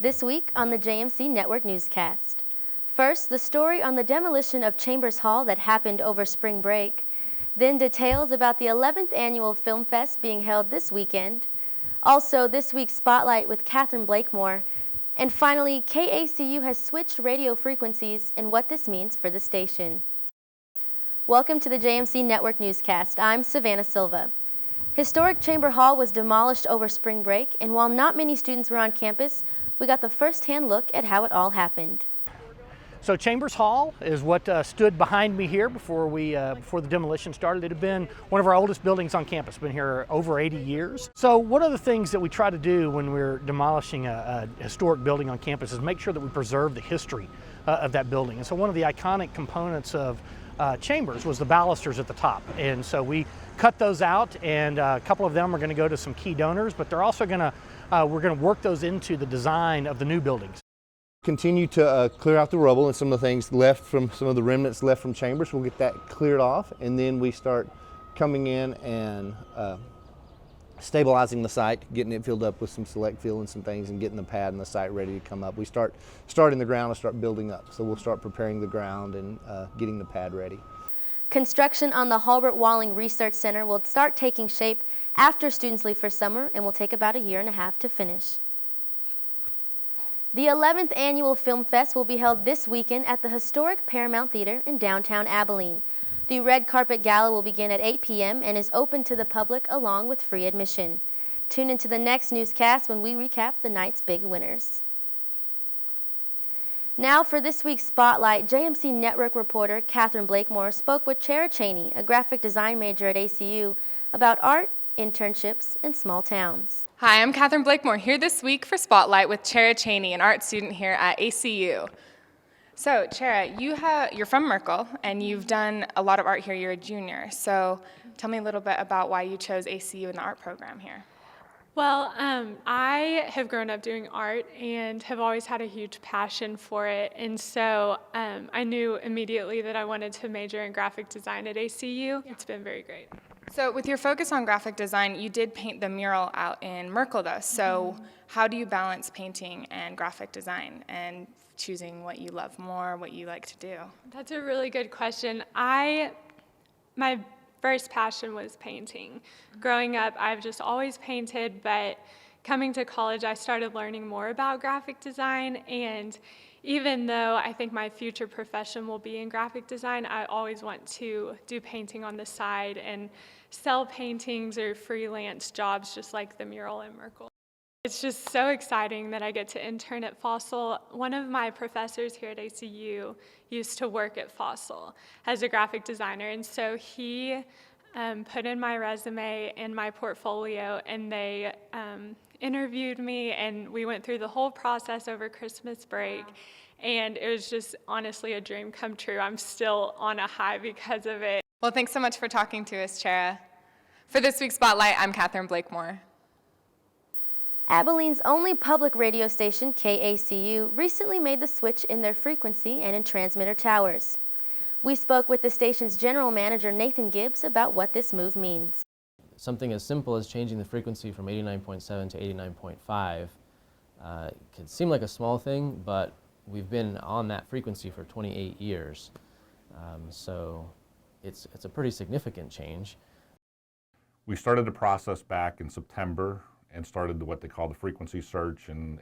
This week on the JMC Network Newscast. First, the story on the demolition of Chambers Hall that happened over spring break. Then details about the 11th annual Film Fest being held this weekend. Also, this week's Spotlight with Catherine Blakemore. And finally, KACU has switched radio frequencies and what this means for the station. Welcome to the JMC Network Newscast. I'm Savannah Silva. Historic Chamber Hall was demolished over spring break, and while not many students were on campus, we got the first-hand look at how it all happened. So Chambers Hall is what stood behind me here before the demolition started. It had been one of our oldest buildings on campus, been here over 80 years. So one of the things that we try to do when we're demolishing a historic building on campus is make sure that we preserve the history of that building. And so one of the iconic components of Chambers was the balusters at the top. And so we cut those out, and a couple of them are going to go to some key donors, but they're also going to we're going to work those into the design of the new buildings. Continue to clear out the rubble and some of the things left from some of the remnants left from Chambers. We'll get that cleared off, and then we start coming in and stabilizing the site, getting it filled up with some select fill and some things, and getting the pad and the site ready to come up. We start in the ground and start building up. So we'll start preparing the ground and getting the pad ready. Construction on the Halbert Walling Research Center will start taking shape after students leave for summer and will take about a year and a half to finish. The 11th annual Film Fest will be held this weekend at the historic Paramount Theater in downtown Abilene. The red carpet gala will begin at 8 p.m. and is open to the public along with free admission. Tune into the next newscast when we recap the night's big winners. Now for this week's Spotlight, JMC Network reporter Catherine Blakemore spoke with Chara Cheney, a graphic design major at ACU, about art, internships, and small towns. Hi, I'm Catherine Blakemore here this week for Spotlight with Chara Cheney, an art student here at ACU. So, Chara, you're from Merkel, and you've done a lot of art here. You're a junior. So tell me a little bit about why you chose ACU in the art program here. Well, I have grown up doing art and have always had a huge passion for it. And so I knew immediately that I wanted to major in graphic design at ACU. It's been very great. So with your focus on graphic design, you did paint the mural out in Merkel, though. So how do you balance painting and graphic design and choosing what you love more, what you like to do? That's a really good question. My first passion was painting. Growing up, I've just always painted, but coming to college, I started learning more about graphic design, and even though I think my future profession will be in graphic design, I always want to do painting on the side and sell paintings or freelance jobs just like the mural in Merkel. It's just so exciting that I get to intern at Fossil. One of my professors here at ACU used to work at Fossil as a graphic designer, and so he put in my resume and my portfolio, and they interviewed me, and we went through the whole process over Christmas break, and it was just honestly a dream come true. I'm still on a high because of it. Well, thanks so much for talking to us, Chara. For this week's Spotlight, I'm Catherine Blakemore. Abilene's only public radio station, KACU, recently made the switch in their frequency and in transmitter towers. We spoke with the station's general manager, Nathan Gibbs, about what this move means. Something as simple as changing the frequency from 89.7 to 89.5 could seem like a small thing, but we've been on that frequency for 28 years. So it's a pretty significant change. We started the process back in September and started what they call the frequency search and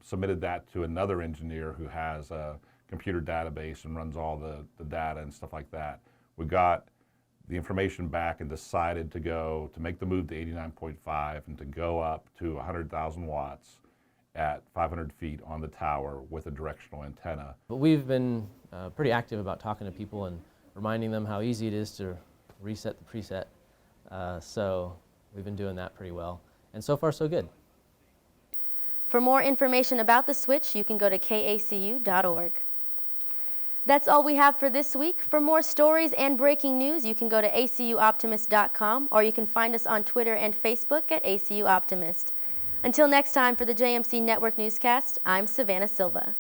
submitted that to another engineer who has a computer database and runs all the data and stuff like that. We got the information back and decided to make the move to 89.5 and to go up to 100,000 watts at 500 feet on the tower with a directional antenna. But we've been pretty active about talking to people and reminding them how easy it is to reset the preset. So we've been doing that pretty well. And so far, so good. For more information about the switch, you can go to kacu.org. That's all we have for this week. For more stories and breaking news, you can go to ACUoptimist.com, or you can find us on Twitter and Facebook at ACU Optimist. Until next time, for the JMC Network Newscast, I'm Savannah Silva.